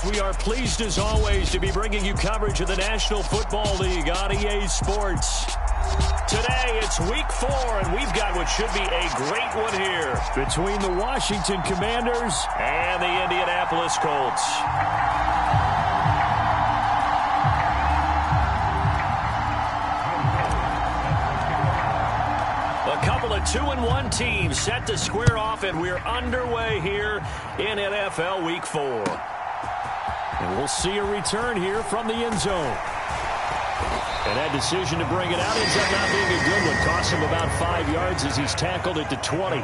We are pleased as always to be bringing you coverage of the National Football League on EA Sports. Today it's week 4 and we've got what should be a great one here between the Washington Commanders and the Indianapolis Colts. A couple of 2-1 teams set to square off, and we're underway here in NFL Week 4. And we'll see a return here from the end zone. And that decision to bring it out ends up not being a good one. Costs him about 5 yards as he's tackled at the 20.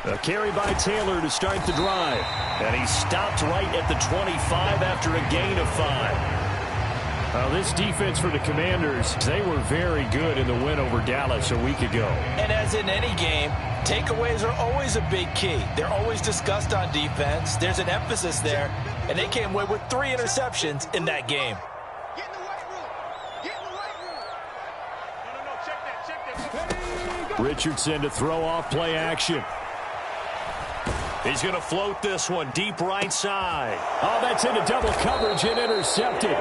A carry by Taylor to start the drive. And he stopped right at the 25 after a gain of 5. This defense for the Commanders, they were very good in the win over Dallas a week ago. And as in any game, takeaways are always a big key. They're always discussed on defense. There's an emphasis there. And they came away with 3 interceptions in that game. Richardson to throw off play action. He's going to float this one deep right side. Oh, that's into double coverage and intercepted.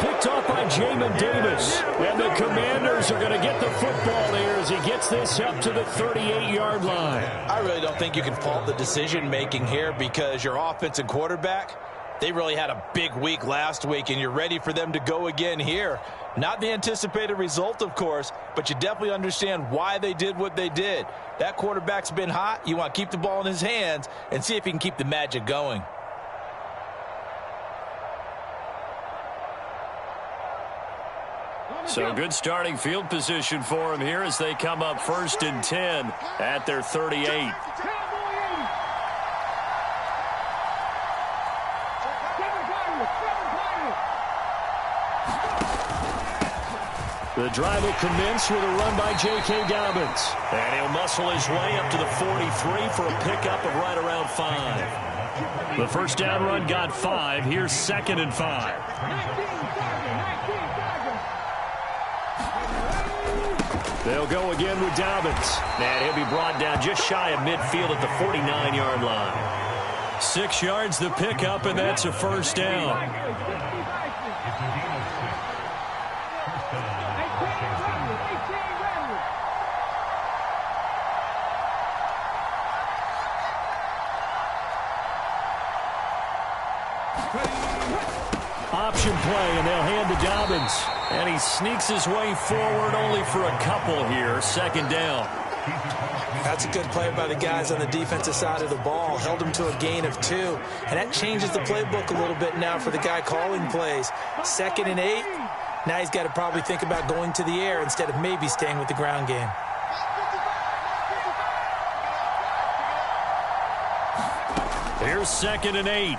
Picked off by Jamin Davis. And the Commanders are going to get the football here as he gets this up to the 38-yard line. I really don't think you can fault the decision-making here because your offense and quarterback, they really had a big week last week, and you're ready for them to go again here. Not the anticipated result, of course, but you definitely understand why they did what they did. That quarterback's been hot. You want to keep the ball in his hands and see if he can keep the magic going. So good starting field position for him here as they come up 1st and 10 at their 38. The drive will commence with a run by J.K. Dobbins. And he'll muscle his way up to the 43 for a pickup of right around 5. The first down run got 5. Here's 2nd and 5. They'll go again with Dobbins. And he'll be brought down just shy of midfield at the 49-yard line. 6 yards the pickup, and that's a first down. Option play, and they'll hand to Dobbins. And he sneaks his way forward only for a couple here. 2nd down. That's a good play by the guys on the defensive side of the ball. Held him to a gain of 2. And that changes the playbook a little bit now for the guy calling plays. 2nd and 8. Now he's got to probably think about going to the air instead of maybe staying with the ground game. Here's 2nd and 8.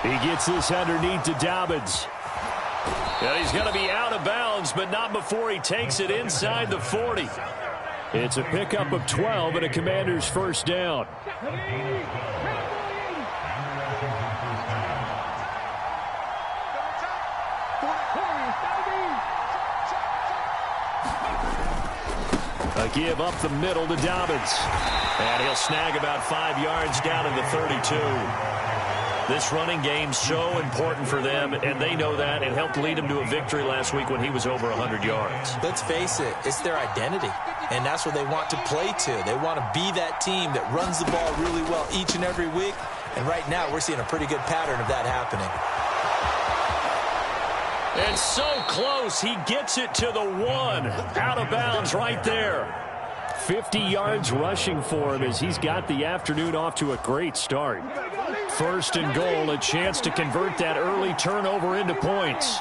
He gets this underneath to Dobbins. And he's going to be out of bounds, but not before he takes it inside the 40. It's a pickup of 12 and a Commander's first down. A give up the middle to Dobbins. And he'll snag about 5 yards down in the 32. This running game's so important for them, and they know that. It helped lead them to a victory last week when he was over 100 yards. Let's face it, it's their identity, and that's what they want to play to. They want to be that team that runs the ball really well each and every week, and right now we're seeing a pretty good pattern of that happening. And so close, he gets it to the 1. Out of bounds right there. 50 yards rushing for him as he's got the afternoon off to a great start. 1st and goal, a chance to convert that early turnover into points.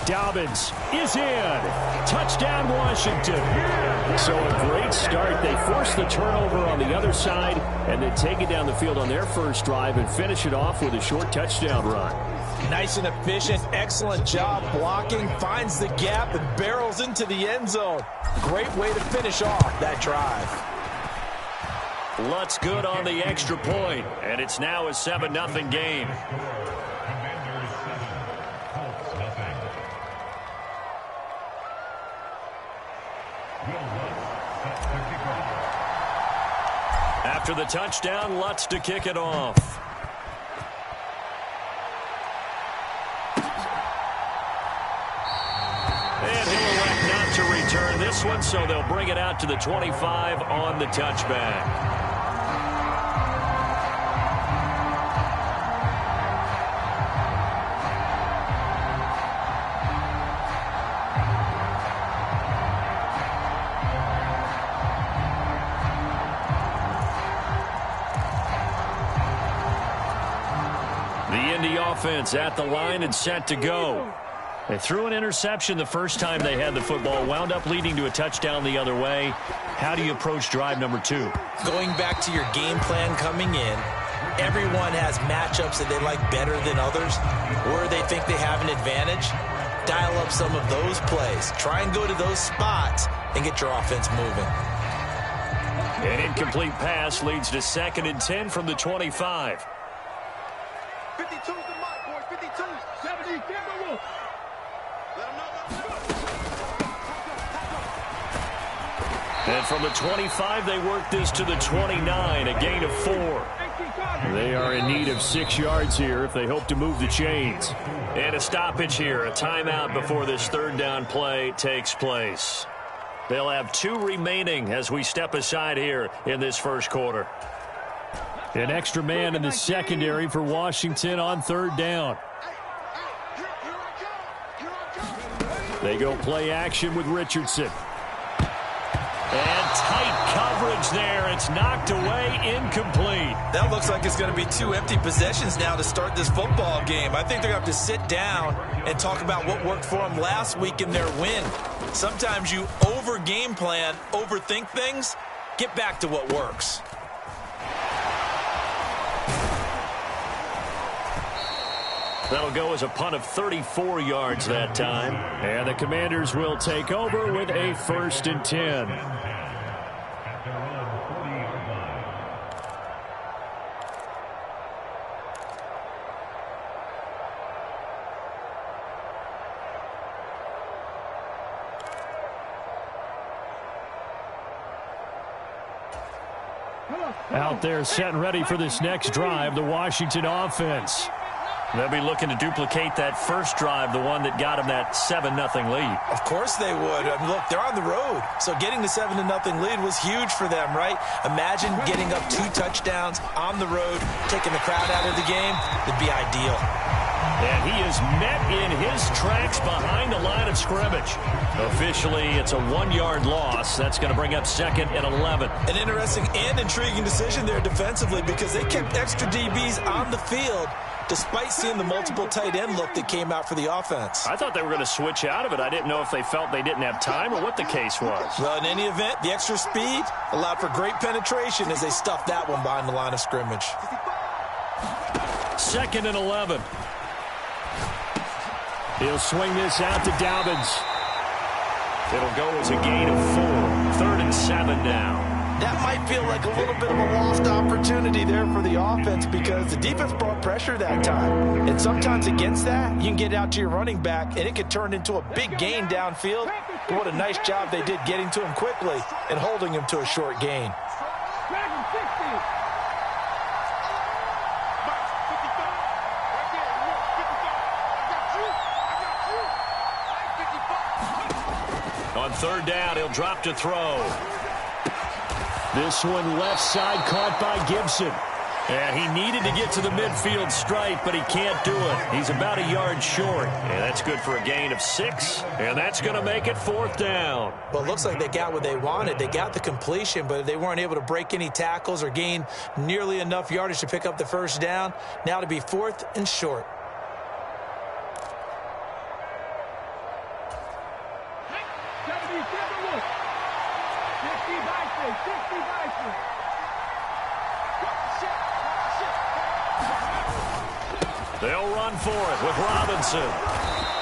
Dobbins is in. Touchdown, Washington. So a great start. They force the turnover on the other side and then take it down the field on their first drive and finish it off with a short touchdown run. Nice and efficient. Excellent job blocking. Finds the gap and barrels into the end zone. Great way to finish off that drive. Lutz good on the extra point, and it's now a 7-0 game. After the touchdown, Lutz to kick it off. And he'll elect not to return this one, so they'll bring it out to the 25 on the touchback. Offense at the line and set to go. They threw an interception the first time they had the football, wound up leading to a touchdown the other way. How do you approach drive number 2? Going back to your game plan coming in, everyone has matchups that they like better than others, or they think they have an advantage. Dial up some of those plays. Try and go to those spots and get your offense moving. An incomplete pass leads to 2nd and 10 from the 25. 52's the mark, boys. 52. 70. Let them know. And from the 25, they work this to the 29, a gain of 4. They are in need of 6 yards here if they hope to move the chains. And a stoppage here, a timeout before this 3rd down play takes place. They'll have 2 remaining as we step aside here in this first quarter. An extra man in the secondary for Washington on 3rd down. They go play action with Richardson. And tight coverage there. It's knocked away, incomplete. That looks like it's going to be 2 empty possessions now to start this football game. I think they're going to have to sit down and talk about what worked for them last week in their win. Sometimes you over-game plan, overthink things. Get back to what works. That'll go as a punt of 34 yards that time. And the Commanders will take over with a 1st and 10. Out there set and ready for this next drive, the Washington offense. They'll be looking to duplicate that first drive, the one that got them that 7-0 lead. Of course they would. I mean, look, they're on the road. So getting the 7-0 lead was huge for them, right? Imagine getting up 2 touchdowns on the road, taking the crowd out of the game. It'd be ideal. And he is met in his tracks behind the line of scrimmage. Officially, it's a 1-yard loss. That's going to bring up 2nd and 11. An interesting and intriguing decision there defensively because they kept extra DBs on the field despite seeing the multiple tight end look that came out for the offense. I thought they were going to switch out of it. I didn't know if they felt they didn't have time or what the case was. Well, in any event, the extra speed allowed for great penetration as they stuffed that one behind the line of scrimmage. 2nd and 11. He'll swing this out to Dobbins. It'll go as a gain of 4. 3rd and 7 now. That might feel like a little bit of a lost opportunity there for the offense because the defense brought pressure that time. And sometimes against that, you can get out to your running back, and it could turn into a big gain downfield. But what a nice job they did getting to him quickly and holding him to a short gain. On 3rd down, he'll drop to throw. This one left side caught by Gibson. And he needed to get to the midfield stripe, but he can't do it. He's about a yard short. And that's good for a gain of 6. And that's going to make it 4th down. Well, it looks like they got what they wanted. They got the completion, but they weren't able to break any tackles or gain nearly enough yardage to pick up the 1st down. Now to be 4th and short. They'll run for it with Robinson.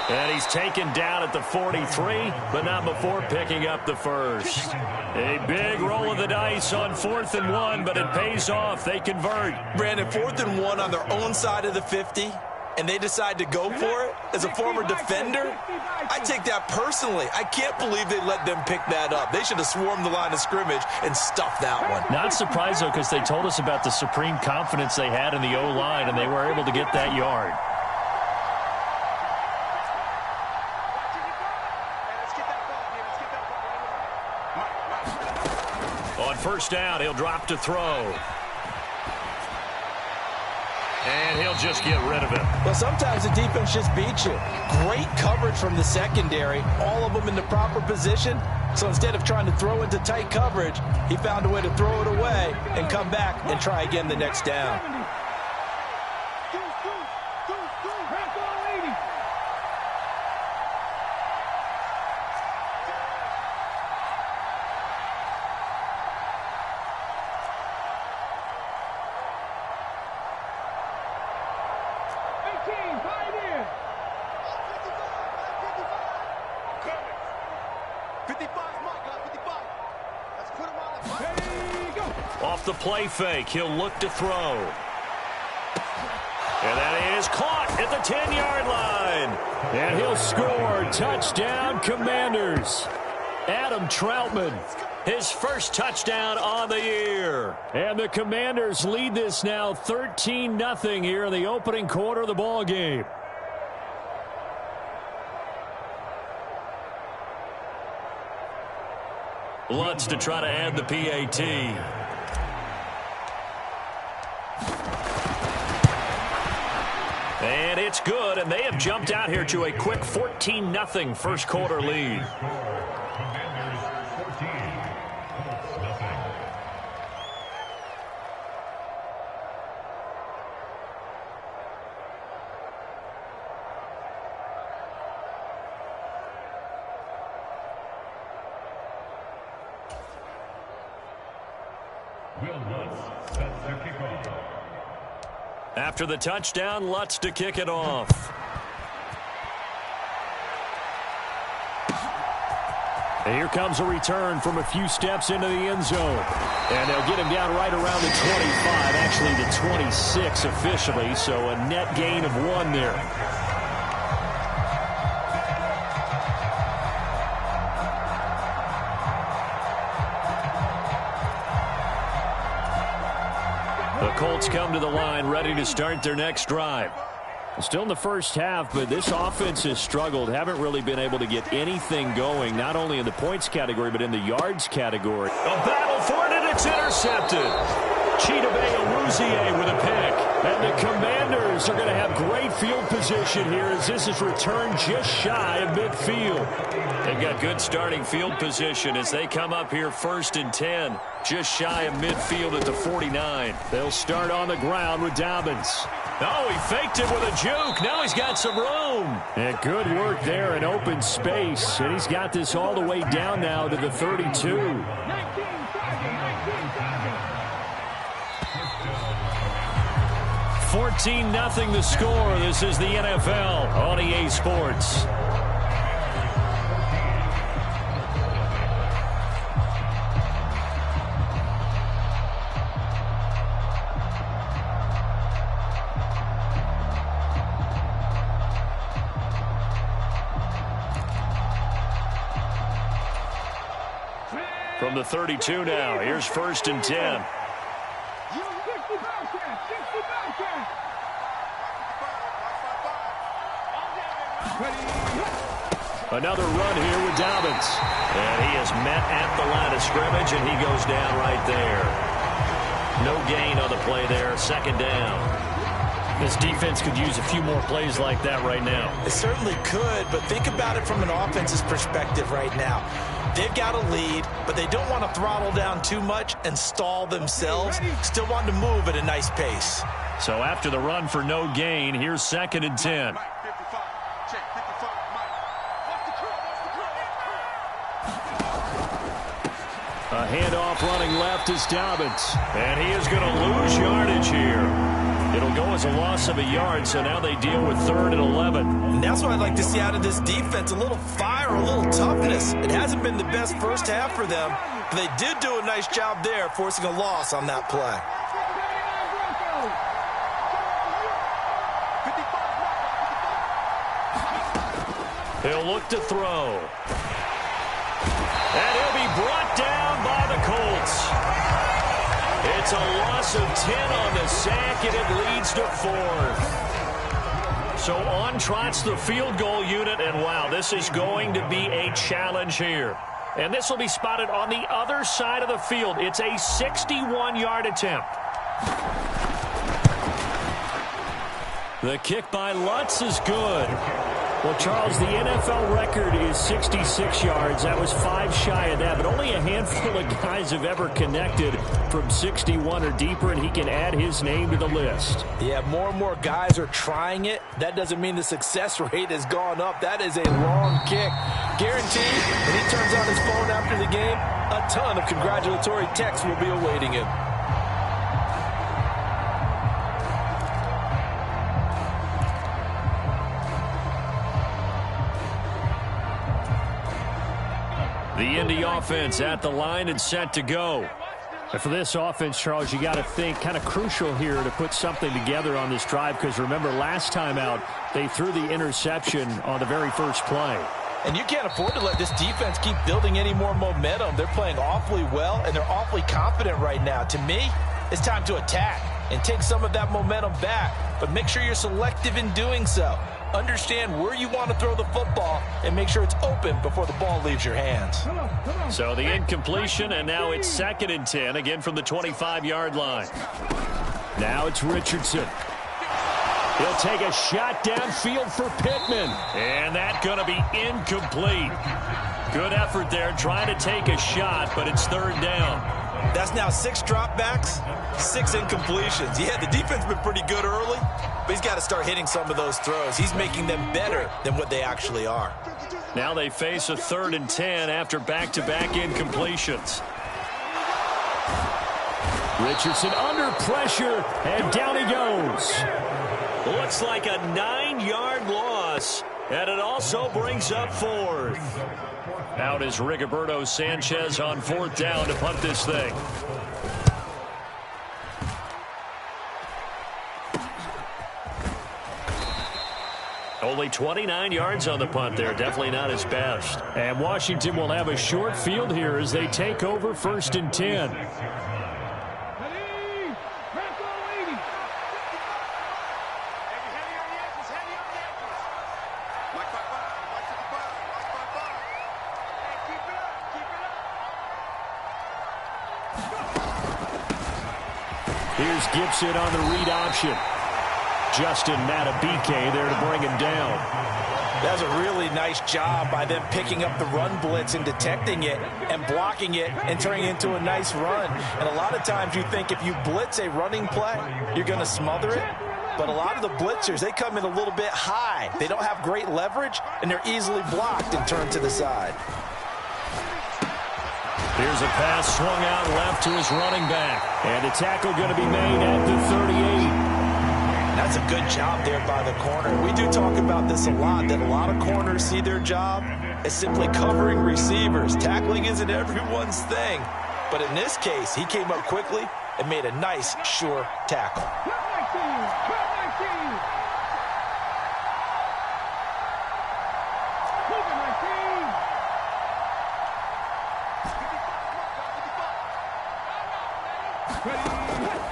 And he's taken down at the 43, but not before picking up the first. A big roll of the dice on 4th and 1, but it pays off. They convert. Brandon, 4th and 1 on their own side of the 50, and they decide to go for it. As a former defender, I take that personally. I can't believe they let them pick that up. They should have swarmed the line of scrimmage and stuffed that one. Not surprised, though, because they told us about the supreme confidence they had in the O-line, and they were able to get that yard. On first down, he'll drop to throw. And he'll just get rid of it. Well, sometimes the defense just beats you. Great coverage from the secondary, all of them in the proper position. So instead of trying to throw into tight coverage, he found a way to throw it away and come back and try again the next down. Off the play fake, he'll look to throw. And that is caught at the 10-yard line. And he'll score. Touchdown, Commanders. Adam Troutman, his first touchdown on the year. And the Commanders lead this now 13-0 here in the opening quarter of the ball game. Lutz to try to add the PAT. And it's good, and they have jumped out here to a quick 14-0 first quarter lead. After the touchdown, Lutz to kick it off. And here comes a return from a few steps into the end zone. And they'll get him down right around the 25, actually the 26 officially, so a net gain of 1 there. The Colts come to the line ready to start their next drive. Still in the first half, but this offense has struggled. Haven't really been able to get anything going, not only in the points category, but in the yards category. A battle for it, and it's intercepted. Chidobe Awuzie with a pick. And the Commanders are going to have great field position here as this is returned just shy of midfield. They've got good starting field position as they come up here 1st and 10, just shy of midfield at the 49. They'll start on the ground with Dobbins. Oh, he faked it with a juke. Now he's got some room. And good work there in open space. And he's got this all the way down now to the 32. 14-0 the score. This is the NFL on EA Sports. From the 32 now, here's 1st and 10. Another run here with Dobbins. And he is met at the line of scrimmage, and he goes down right there. No gain on the play there. 2nd down. This defense could use a few more plays like that right now. It certainly could, but think about it from an offense's perspective right now. They've got a lead, but they don't want to throttle down too much and stall themselves. Still want to move at a nice pace. So after the run for no gain, here's 2nd and 10. A handoff running left is Dobbins. And he is going to lose yardage here. It'll go as a loss of a yard, so now they deal with 3rd and 11. And that's what I'd like to see out of this defense, a little fire, a little toughness. It hasn't been the best first half for them, but they did do a nice job there, forcing a loss on that play. He'll look to throw. And he'll be brought down by the Colts. It's a loss of 10 on the sack, and it leads to 4th. So on trots the field goal unit, and wow, this is going to be a challenge here. And this will be spotted on the other side of the field. It's a 61-yard attempt. The kick by Lutz is good. Well, Charles, the NFL record is 66 yards. That was 5 shy of that, but only a handful of guys have ever connected from 61 or deeper, and he can add his name to the list. Yeah, more and more guys are trying it. That doesn't mean the success rate has gone up. That is a long kick. Guaranteed, when he turns on his phone after the game, a ton of congratulatory texts will be awaiting him. The Indy offense at the line and set to go. And for this offense, Charles, you got to think kind of crucial here to put something together on this drive, because remember last time out they threw the interception on the very first play. And you can't afford to let this defense keep building any more momentum. They're playing awfully well, and they're awfully confident right now. To me, it's time to attack and take some of that momentum back, but make sure you're selective in doing so. Understand where you want to throw the football and make sure it's open before the ball leaves your hands. So the incompletion, and now it's 2nd and 10, again from the 25-yard line. Now it's Richardson. He'll take a shot downfield for Pittman, and that's going to be incomplete. Good effort there trying to take a shot, but it's 3rd down. That's now 6 dropbacks, 6 incompletions. Yeah, the defense has been pretty good early, but he's got to start hitting some of those throws. He's making them better than what they actually are. Now they face a 3rd and 10 after back-to-back incompletions. Richardson under pressure, and down he goes. Looks like a 9-yard loss, and it also brings up 4th. Out is Rigoberto Sanchez on 4th down to punt this thing. Only 29 yards on the punt there. Definitely not his best. And Washington will have a short field here as they take over 1st and 10. Here's Gibson on the read option. Justin Matabike there to bring him down. That's a really nice job by them picking up the run blitz and detecting it and blocking it and turning it into a nice run. And a lot of times you think if you blitz a running play, you're going to smother it. But a lot of the blitzers, they come in a little bit high. They don't have great leverage, and they're easily blocked and turned to the side. Here's a pass swung out left to his running back. And a tackle going to be made at the 38. That's a good job there by the corner. We do talk about this a lot, that a lot of corners see their job as simply covering receivers. Tackling isn't everyone's thing. But in this case, he came up quickly and made a nice, sure tackle.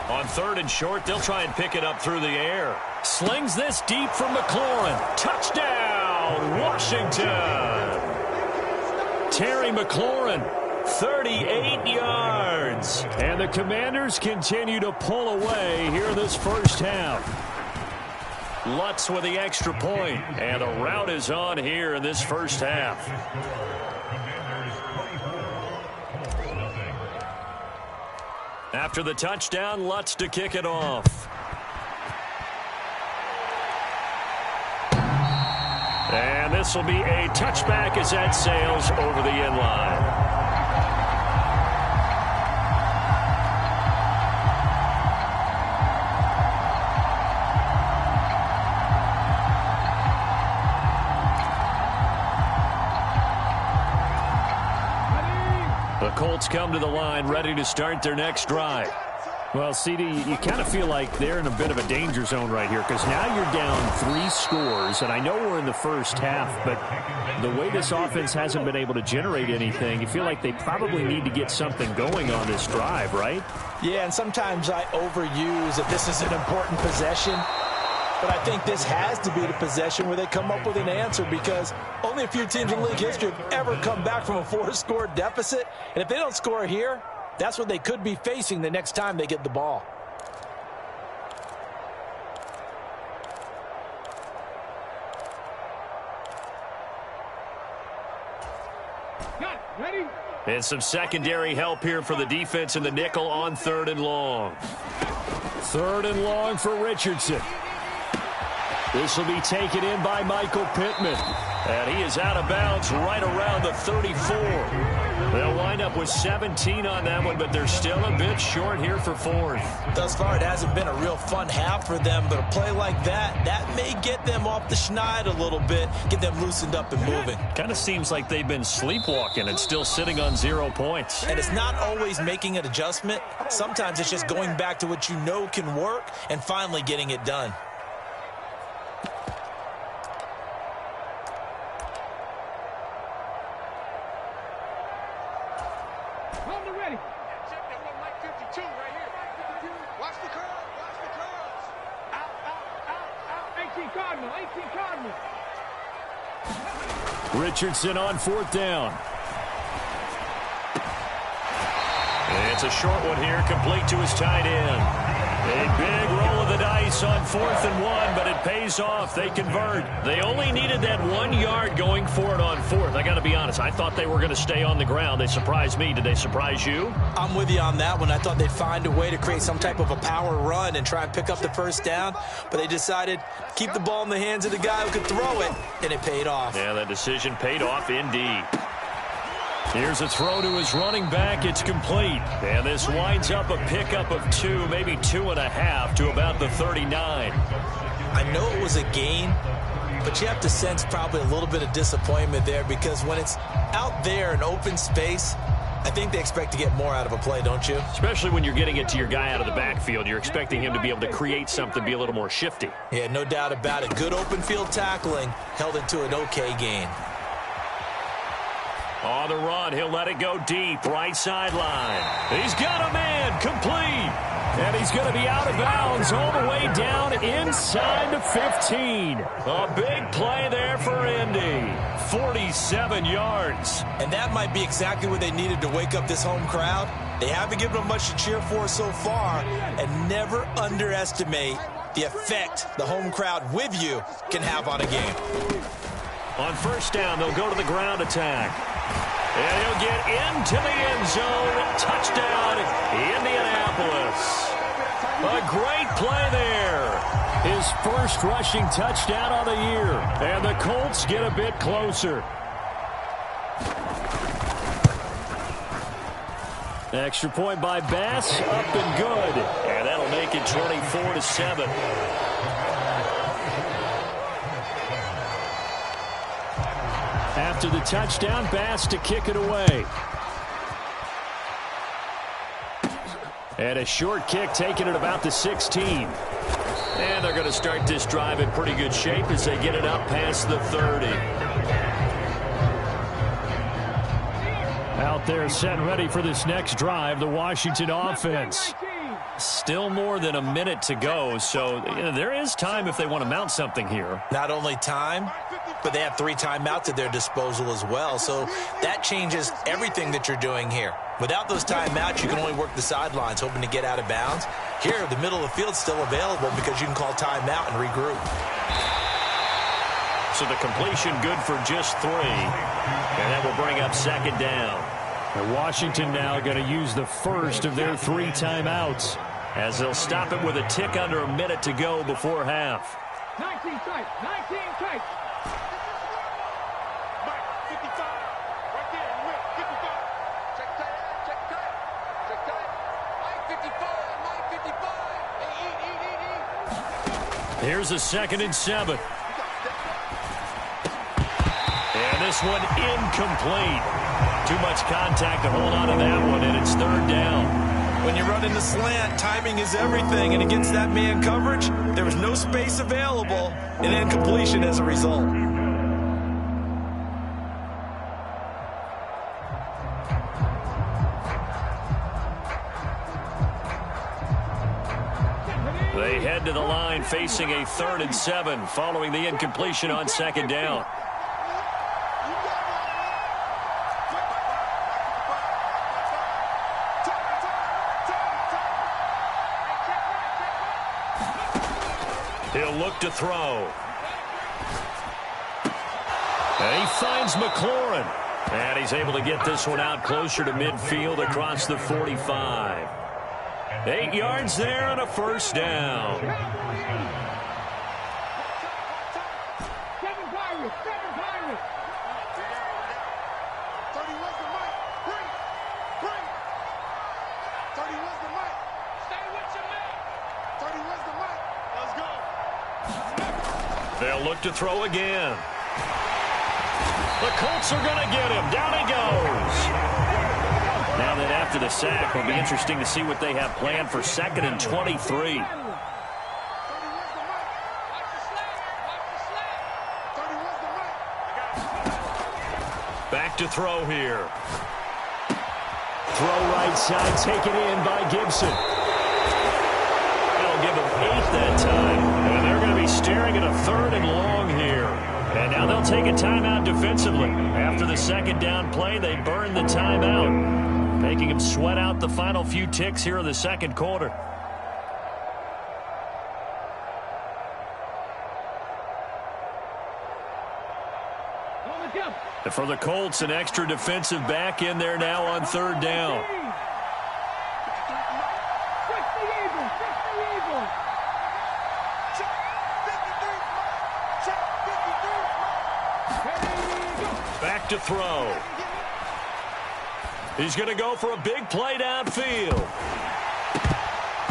On 3rd and short, they'll try and pick it up through the air. Slings this deep from McLaurin. Touchdown, Washington. Terry McLaurin, 38 yards. And the Commanders continue to pull away here in this first half. Lutz with the extra point, and the rout is on here in this first half. After the touchdown, Lutz to kick it off. And this will be a touchback as that sails over the end line. The Colts come to the line ready to start their next drive. Well, CD, you kind of feel like they're in a bit of a danger zone right here because now you're down 3 scores, and I know we're in the first half, but the way this offense hasn't been able to generate anything, you feel like they probably need to get something going on this drive, right? Yeah, and sometimes I overuse that this is an important possession, but I think this has to be the possession where they come up with an answer because only a few teams in league history have ever come back from a 4-score deficit, and if they don't score here, that's what they could be facing the next time they get the ball. Ready? And some secondary help here for the defense in the nickel on 3rd and long. 3rd and long for Richardson. This will be taken in by Michael Pittman. And he is out of bounds right around the 34. They'll wind up with 17 on that one, but they're still a bit short here for 4th. Thus far, it hasn't been a real fun half for them, but a play like that may get them off the schneid a little bit, get them loosened up and moving. Kind of seems like they've been sleepwalking and still sitting on 0 points. And it's not always making an adjustment. Sometimes it's just going back to what you know can work and finally getting it done. Richardson on 4th down. And it's a short one here, complete to his tight end. A big roll of the dice on 4th and 1, but it pays off. They convert. They only needed that 1 yard going for it on 4th. I got to be honest, I thought they were going to stay on the ground. They surprised me. Did they surprise you? I'm with you on that one. I thought they'd find a way to create some type of a power run and try and pick up the 1st down, but they decided keep the ball in the hands of the guy who could throw it, and it paid off. Yeah, that decision paid off indeed. Here's a throw to his running back. It's complete. And this winds up a pickup of 2, maybe 2.5 to about the 39. I know it was a gain, but you have to sense probably a little bit of disappointment there because when it's out there in open space, I think they expect to get more out of a play, don't you? Especially when you're getting it to your guy out of the backfield. You're expecting him to be able to create something, be a little more shifty. Yeah, no doubt about it. Good open field tackling held it to an okay gain. On the run, he'll let it go deep, right sideline. He's got a man, complete. And he's going to be out of bounds all the way down inside the 15. A big play there for Indy. 47 yards. And that might be exactly what they needed to wake up this home crowd. They haven't given them much to cheer for so far, and never underestimate the effect the home crowd with you can have on a game. On 1st down, they'll go to the ground attack. And he'll get into the end zone. Touchdown, Indianapolis. A great play there. His first rushing touchdown on the year. And the Colts get a bit closer. Extra point by Bass, up and good. And that'll make it 24-7. After the touchdown, Bass to kick it away. And a short kick taken at about the 16. And they're going to start this drive in pretty good shape as they get it up past the 30. Out there set and ready for this next drive, the Washington offense. Still more than a minute to go, so there is time if they want to mount something here. Not only time, but they have 3 timeouts at their disposal as well, so that changes everything that you're doing here. Without those timeouts, you can only work the sidelines, hoping to get out of bounds. Here, the middle of the field's still available because you can call timeout and regroup. So the completion good for just 3, and that will bring up 2nd down. And Washington now going to use the first of their 3 timeouts as they'll stop it with a tick under a minute to go before half. 19 tight, 19 tight. Here's a 2nd and 7. And this one incomplete. Too much contact to hold on to that one, and it's 3rd down. When you run in the slant, timing is everything, and against that man coverage, there was no space available, and incompletion as a result. They head to the line facing a 3rd and 7 following the incompletion on 2nd down. He'll look to throw. And he finds McLaurin. And he's able to get this one out closer to midfield across the 45. 8 yards there and a 1st down. They'll look to throw again. The Colts are going to get him. Down he goes. Now that after the sack, it'll be interesting to see what they have planned for 2nd and 23. Back to throw here. Throw right side, taken in by Gibson. They'll give him 8 that time. And they're going to be staring at a 3rd and long here. And now they'll take a timeout defensively. After the 2nd down play, they burn the timeout, making them sweat out the final few ticks here in the 2nd quarter. And for the Colts, an extra defensive back in there now on 3rd down. Back to throw. He's going to go for a big play downfield.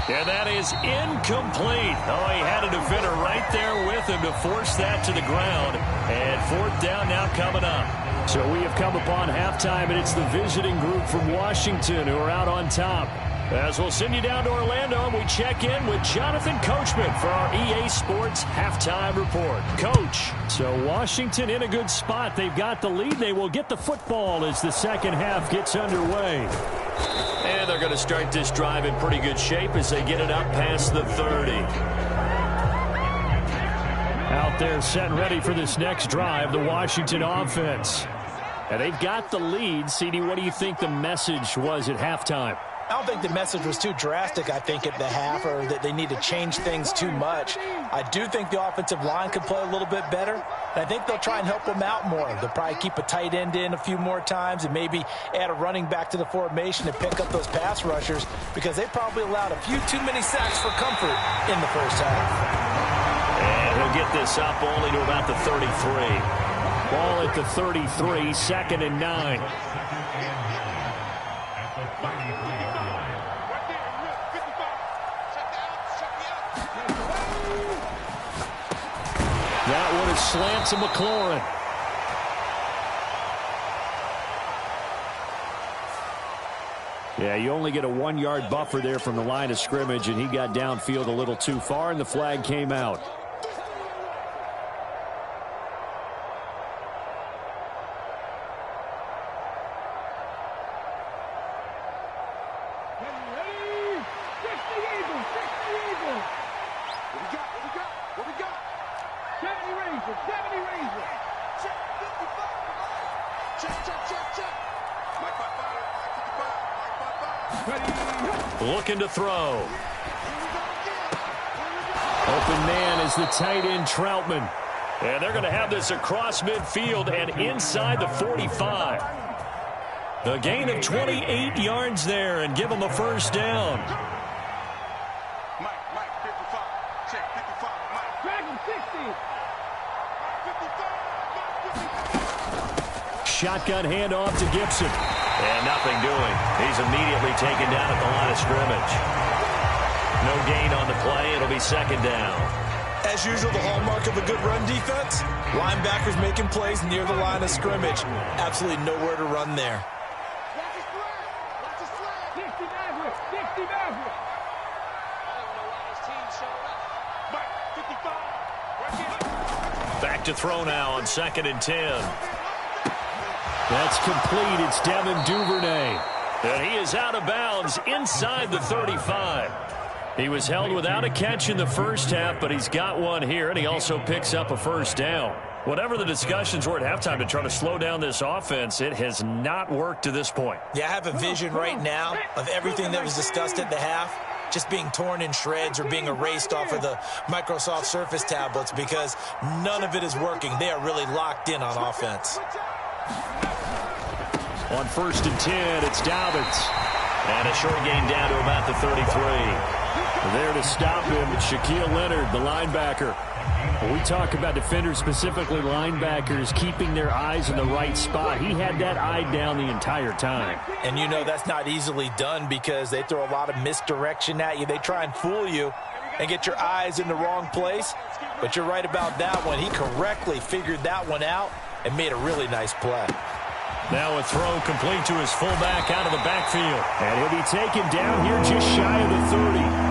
And that is incomplete. Oh, he had a defender right there with him to force that to the ground. And 4th down now coming up. So we have come upon halftime, and it's the visiting group from Washington who are out on top. As we'll send you down to Orlando, and we check in with Jonathan Coachman for our EA Sports Halftime Report. Coach, so Washington in a good spot. They've got the lead. They will get the football as the 2nd half gets underway. And they're going to start this drive in pretty good shape as they get it up past the 30. Out there set and ready for this next drive, the Washington offense. And they've got the lead. CD, what do you think the message was at halftime? I don't think the message was too drastic, I think, at the half, or that they need to change things too much. I do think the offensive line could play a little bit better. And I think they'll try and help them out more. They'll probably keep a tight end in a few more times and maybe add a running back to the formation and pick up those pass rushers, because they probably allowed a few too many sacks for comfort in the 1st half. And he'll get this up only to about the 33. Ball at the 33, 2nd and 9. That one is slant to McLaurin. Yeah, you only get a 1-yard buffer there from the line of scrimmage, and he got downfield a little too far, and the flag came out. Looking to throw. Open man is the tight end, Troutman. And they're going to have this across midfield and inside the 45. The gain of 28 yards there and give them a 1st down. Shotgun handoff to Gibson. And nothing doing. He's immediately taken down at the line of scrimmage. No gain on the play. It'll be 2nd down. As usual, the hallmark of a good run defense, linebackers making plays near the line of scrimmage. Absolutely nowhere to run there. Back to throw now on 2nd and 10. That's complete. It's Devin Duvernay. And he is out of bounds inside the 35. He was held without a catch in the first half, but he's got one here, and he also picks up a first down. Whatever the discussions were at halftime to try to slow down this offense, it has not worked to this point. Yeah, I have a vision right now of everything that was discussed at the half just being torn in shreds or being erased off of the Microsoft Surface tablets because none of it is working. They are really locked in on offense. On 1st and 10, it's Dobbins. And a short gain down to about the 33. There to stop him, Shaquille Leonard, the linebacker. When we talk about defenders, specifically linebackers, keeping their eyes in the right spot, he had that eye down the entire time. And you know that's not easily done because they throw a lot of misdirection at you. They try and fool you and get your eyes in the wrong place. But you're right about that one. He correctly figured that one out and made a really nice play. Now a throw complete to his fullback out of the backfield. And he'll be taken down here just shy of the 30.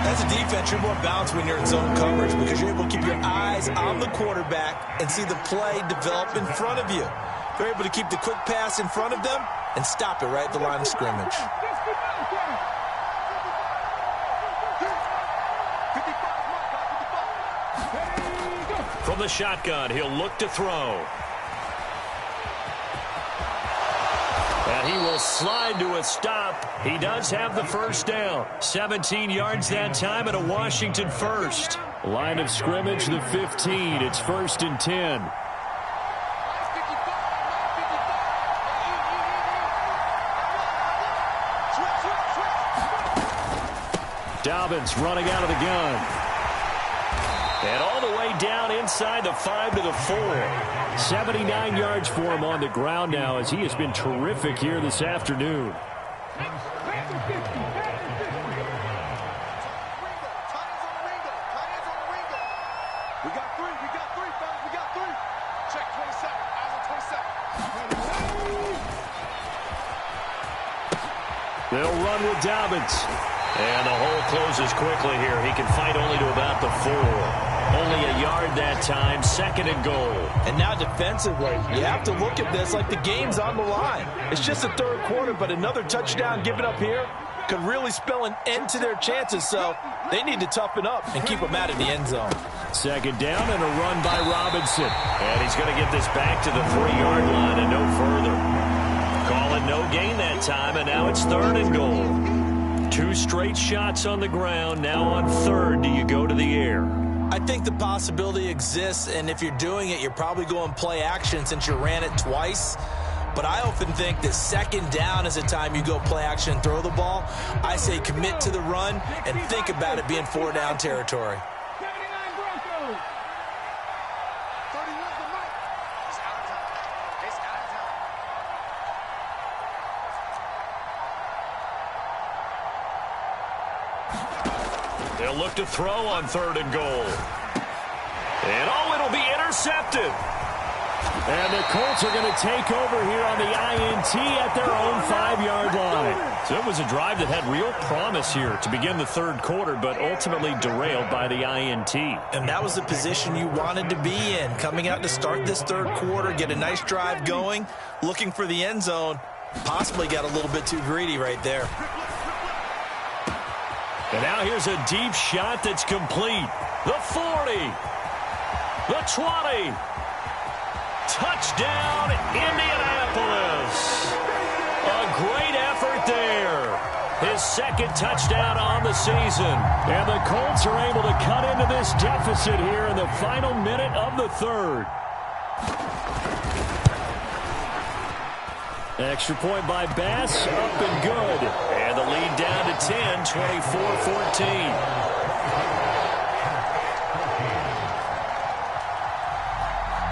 As a defense, you're more balanced when you're in zone coverage because you're able to keep your eyes on the quarterback and see the play develop in front of you. You're able to keep the quick pass in front of them and stop it right at the line of scrimmage. From the shotgun, he'll look to throw. And he will slide to a stop. He does have the first down. 17 yards that time and a Washington first. Line of scrimmage, the 15. It's 1st and 10. Dobbins running out of the gun. And all the way down inside the 5 to the 4. 79 yards for him on the ground now as he has been terrific here this afternoon. We got three, fellas, we got three. Check 27, eyes on 27. They'll run with Dobbins. And the hole closes quickly here. He can fight only to about the 4. Only a yard that time, 2nd and goal. And now defensively, you have to look at this like the game's on the line. It's just the 3rd quarter, but another touchdown given up here could really spell an end to their chances. So they need to toughen up and keep them out of the end zone. 2nd down and a run by Robinson. And he's going to get this back to the 3-yard line and no further. Call it no gain that time, and now it's 3rd and goal. 2 straight shots on the ground. Now on 3rd, do you go to the air? I think the possibility exists, and if you're doing it, you're probably going play action since you ran it twice. But I often think that 2nd down is the time you go play action and throw the ball. I say commit to the run and think about it being 4-down territory. They'll look to throw on 3rd and goal. And oh, it'll be intercepted. And the Colts are going to take over here on the INT at their own 5-yard line. So it was a drive that had real promise here to begin the 3rd quarter, but ultimately derailed by the INT. And that was the position you wanted to be in, coming out to start this 3rd quarter, get a nice drive going, looking for the end zone. Possibly got a little bit too greedy right there. And now here's a deep shot that's complete. The 40. The 20. Touchdown, Indianapolis. A great effort there. His 2nd touchdown on the season. And the Colts are able to cut into this deficit here in the final minute of the 3rd. Extra point by Bass, up and good. And the lead down to 10, 24-14.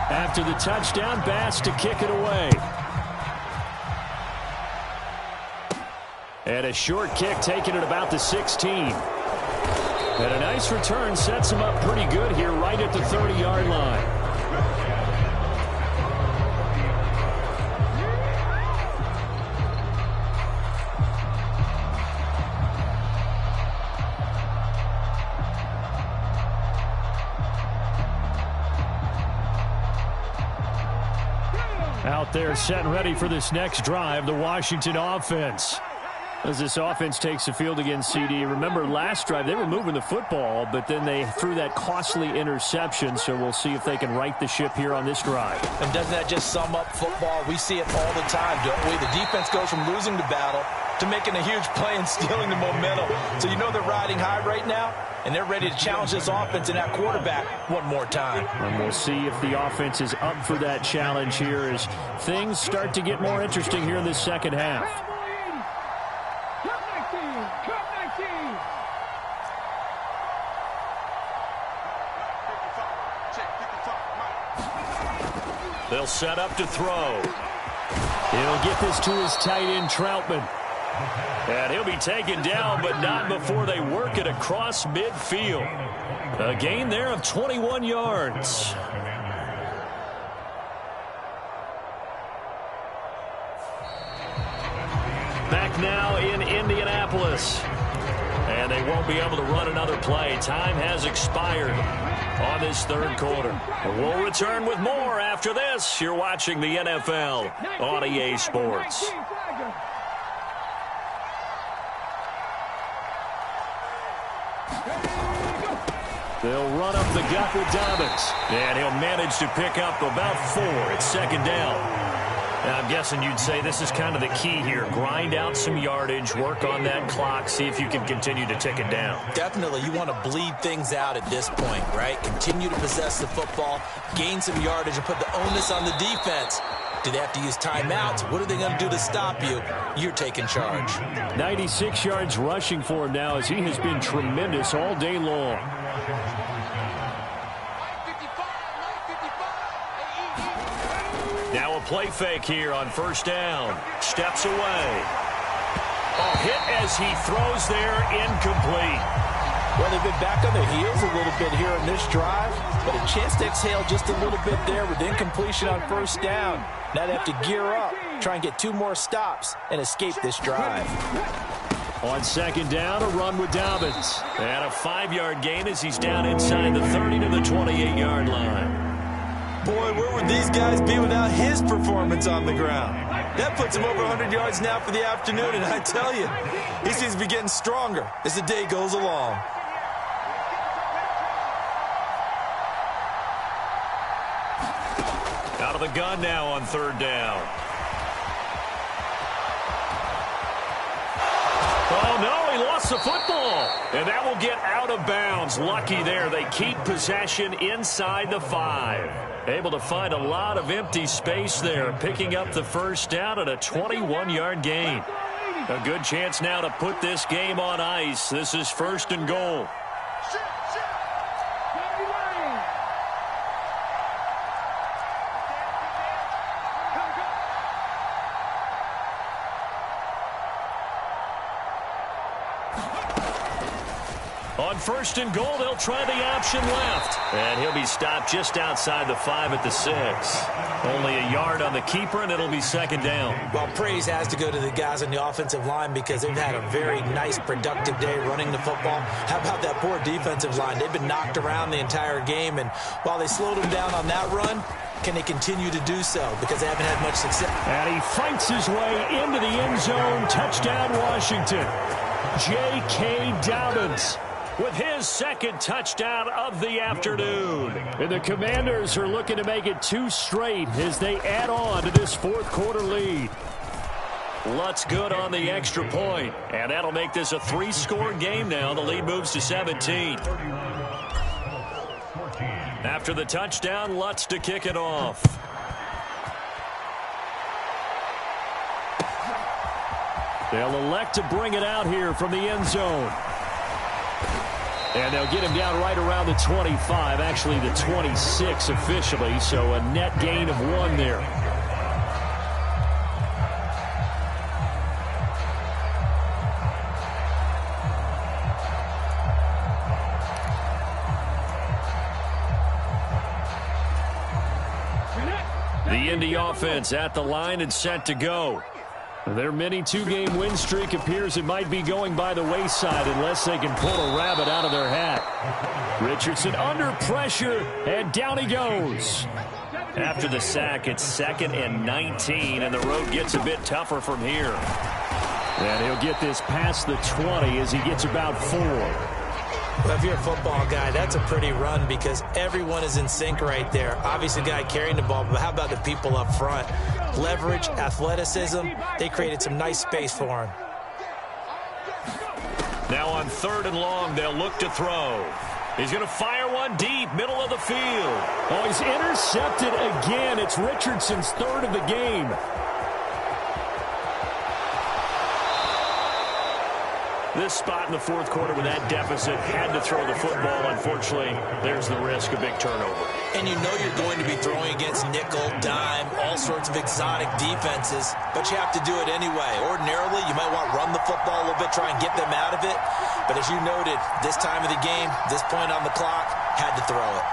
After the touchdown, Bass to kick it away. And a short kick taken at about the 16. And a nice return sets him up pretty good here right at the 30-yard line. Out there set and ready for this next drive, the Washington offense. As this offense takes the field against CD, remember last drive they were moving the football, but then they threw that costly interception, so we'll see if they can right the ship here on this drive. And doesn't that just sum up football? We see it all the time, don't we? The defense goes from losing the battle to making a huge play and stealing the momentum. So you know they're riding high right now, and they're ready to challenge this offense and that quarterback one more time. And we'll see if the offense is up for that challenge here as things start to get more interesting here in this second half. They'll set up to throw. He'll get this to his tight end, Troutman. And he'll be taken down, but not before they work it across midfield. A gain there of 21 yards. Back now in Indianapolis. And they won't be able to run another play. Time has expired on this third quarter. We'll return with more after this. You're watching the NFL on EA Sports. They'll run up the gut with Dobbins. And he'll manage to pick up about 4 at second down. Now, I'm guessing you'd say this is kind of the key here. Grind out some yardage, work on that clock, see if you can continue to tick it down. Definitely. You want to bleed things out at this point, right? Continue to possess the football, gain some yardage, and put the onus on the defense. Do they have to use timeouts? What are they going to do to stop you? You're taking charge. 96 yards rushing for him now as he has been tremendous all day long. Now a play fake here on first down. Steps away. A hit as he throws there, incomplete. Well, they've been back on their heels a little bit here in this drive, but a chance to exhale just a little bit there with incompletion on first down. Now they have to gear up, try and get 2 more stops, and escape this drive. On second down, a run with Dobbins. And a 5-yard gain as he's down inside the 30 to the 28-yard line. Boy, where would these guys be without his performance on the ground? That puts him over 100 yards now for the afternoon, and I tell you, he seems to be getting stronger as the day goes along. Out of the gun now on third down. Oh, no, he lost the football. And that will get out of bounds. Lucky there. They keep possession inside the 5. Able to find a lot of empty space there, picking up the first down at a 21-yard gain. A good chance now to put this game on ice. This is first and goal. On first and goal, they'll try the option left. And he'll be stopped just outside the 5 at the 6. Only a yard on the keeper, and it'll be second down. Well, praise has to go to the guys on the offensive line because they've had a very nice, productive day running the football. How about that poor defensive line? They've been knocked around the entire game, and while they slowed them down on that run, can they continue to do so? Because they haven't had much success. And he fights his way into the end zone. Touchdown, Washington. J.K. Dobbins with his second touchdown of the afternoon. And the Commanders are looking to make it 2 straight as they add on to this fourth quarter lead. Lutz good on the extra point, and that'll make this a 3-score game now. The lead moves to 17. After the touchdown, Lutz to kick it off. They'll elect to bring it out here from the end zone. And they'll get him down right around the 25, actually the 26 officially, so a net gain of 1 there. Indy offense at the line and set to go. Their mini two-game win streak appears it might be going by the wayside unless they can pull a rabbit out of their hat. Richardson under pressure, and down he goes. After the sack, it's 2nd and 19, and the road gets a bit tougher from here. And he'll get this past the 20 as he gets about 4. Well, if you're a football guy, that's a pretty run because everyone is in sync right there. Obviously, the guy carrying the ball, but how about the people up front? Leverage, athleticism, they created some nice space for him. Now on 3rd and long, they'll look to throw. He's going to fire one deep, middle of the field. Oh, he's intercepted again. It's Richardson's 3rd of the game. This spot in the 4th quarter with that deficit had to throw the football. Unfortunately, there's the risk of big turnover. And you know you're going to be throwing against nickel, dime, all sorts of exotic defenses, but you have to do it anyway. Ordinarily, you might want to run the football a little bit, try and get them out of it. But as you noted, this time of the game, this point on the clock, had to throw it.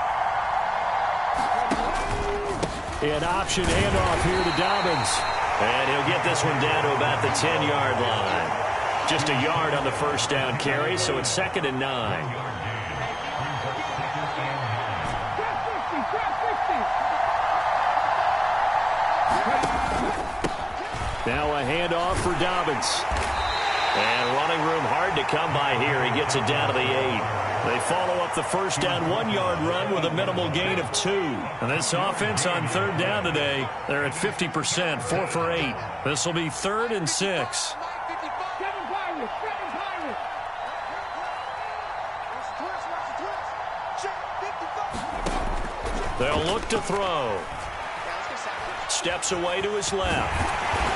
An option handoff here to Dobbins. And he'll get this one down to about the 10-yard line. Just a yard on the first down carry, so it's 2nd and 9. Now a handoff for Dobbins. And running room hard to come by here. He gets it down to the 8. They follow up the first down 1-yard run with a minimal gain of 2. And this offense on 3rd down today, they're at 50%, 4 for 8. This will be 3rd and 6. They'll look to throw. Steps away to his left.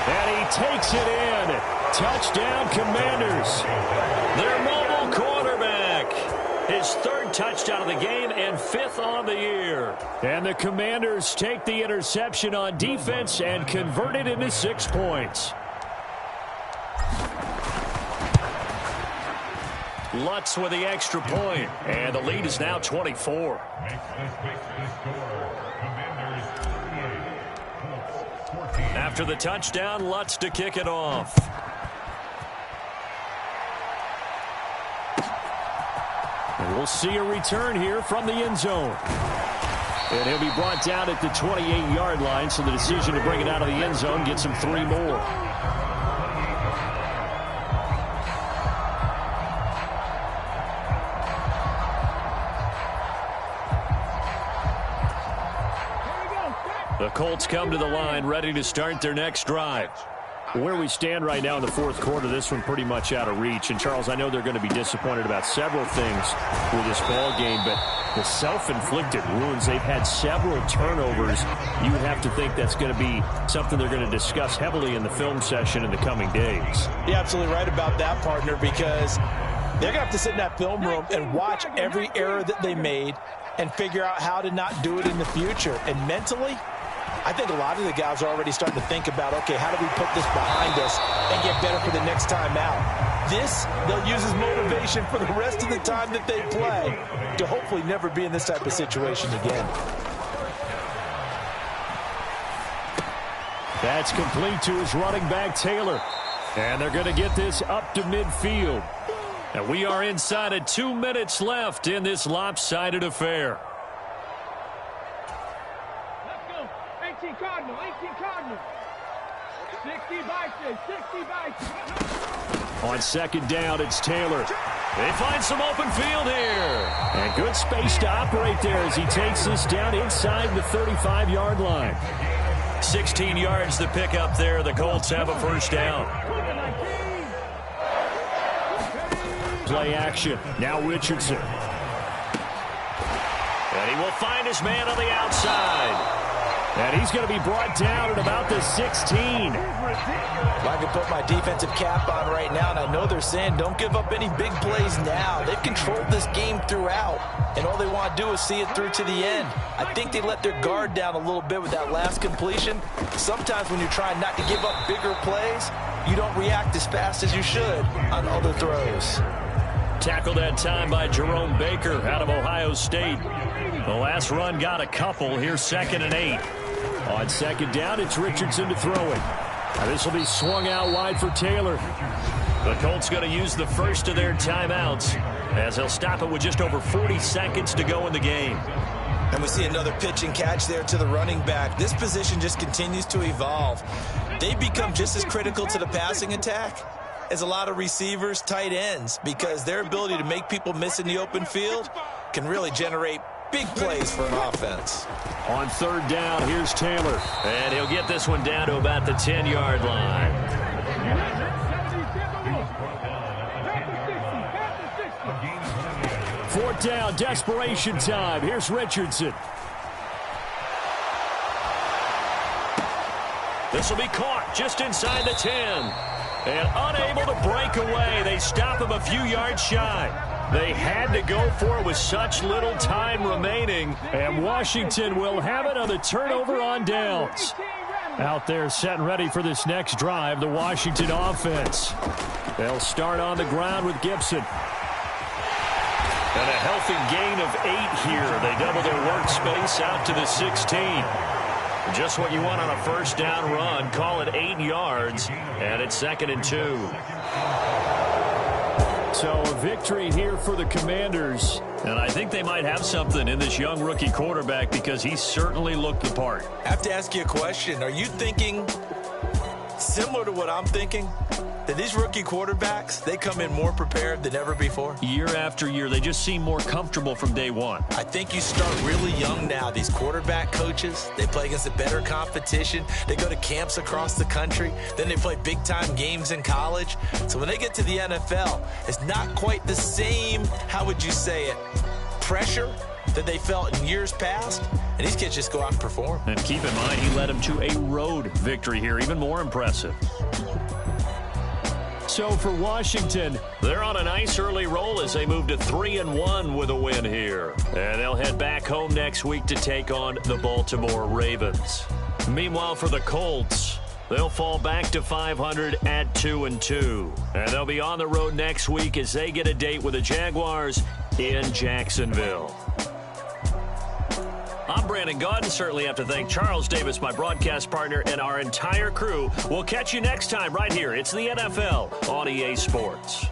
And he takes it in. Touchdown, Commanders. Their mobile quarterback. His 3rd touchdown of the game and 5th on the year. And the Commanders take the interception on defense and convert it into 6 points. Lutz with the extra point, and the lead is now 24. After the touchdown, Lutz to kick it off. And we'll see a return here from the end zone. And he'll be brought down at the 28-yard line, so the decision to bring it out of the end zone gets him 3 more. The Colts come to the line, ready to start their next drive. Where we stand right now in the 4th quarter, this one pretty much out of reach. And, Charles, I know they're going to be disappointed about several things with this ball game, but the self-inflicted wounds, they've had several turnovers. You have to think that's going to be something they're going to discuss heavily in the film session in the coming days. You're absolutely right about that, partner, because they're going to have to sit in that film room and watch every error that they made and figure out how to not do it in the future. And mentally, I think a lot of the guys are already starting to think about, okay, how do we put this behind us and get better for the next time out? This, they'll use as motivation for the rest of the time that they play to hopefully never be in this type of situation again. That's complete to his running back, Taylor. And they're going to get this up to midfield. And we are inside of 2 minutes left in this lopsided affair. Cardinal, 18 Cardinal. 60 Vikings, 60 Vikings. On 2nd down, it's Taylor. They find some open field here. And good space to operate there as he takes this down inside the 35-yard line. 16 yards to pick up there. The Colts have a first down. Play action. Now Richardson. And he will find his man on the outside. And he's going to be brought down at about the 16. I can put my defensive cap on right now, and I know they're saying don't give up any big plays now. They've controlled this game throughout, and all they want to do is see it through to the end. I think they let their guard down a little bit with that last completion. Sometimes when you're trying not to give up bigger plays, you don't react as fast as you should on other throws. Tackled that time by Jerome Baker out of Ohio State. The last run got a couple. Here's 2nd and 8. On second down, it's Richardson to throw it. This will be swung out wide for Taylor. The Colts going to use the first of their timeouts as they'll stop it with just over 40 seconds to go in the game. And we see another pitch and catch there to the running back. This position just continues to evolve. They become just as critical to the passing attack as a lot of receivers, tight ends, because their ability to make people miss in the open field can really generate big plays for an offense. On third down, here's Taylor. And he'll get this one down to about the 10-yard line. Fourth down, desperation time. Here's Richardson. This will be caught just inside the 10. And unable to break away. They stop him a few yards shy. They had to go for it with such little time remaining. And Washington will have it on the turnover on downs. Out there set and ready for this next drive, the Washington offense. They'll start on the ground with Gibson. And a healthy gain of 8 here. They double their workspace out to the 16. Just what you want on a first down run. Call it 8 yards, and it's 2nd and 2. So a victory here for the Commanders. And I think they might have something in this young rookie quarterback because he certainly looked the part. I have to ask you a question. Are you thinking similar to what I'm thinking? That these rookie quarterbacks, they come in more prepared than ever before? Year after year, they just seem more comfortable from day one. I think you start really young now. These quarterback coaches, they play against a better competition. They go to camps across the country. Then they play big-time games in college. So when they get to the NFL, it's not quite the same, how would you say it, pressure that they felt in years past. And these kids just go out and perform. And keep in mind, he led them to a road victory here, even more impressive. So for Washington, they're on a nice early roll as they move to 3-1 with a win here. And they'll head back home next week to take on the Baltimore Ravens. Meanwhile, for the Colts, they'll fall back to 500 at 2-2. And they'll be on the road next week as they get a date with the Jaguars in Jacksonville. I'm Brandon Gaudin. Certainly have to thank Charles Davis, my broadcast partner, and our entire crew. We'll catch you next time right here. It's the NFL on EA Sports.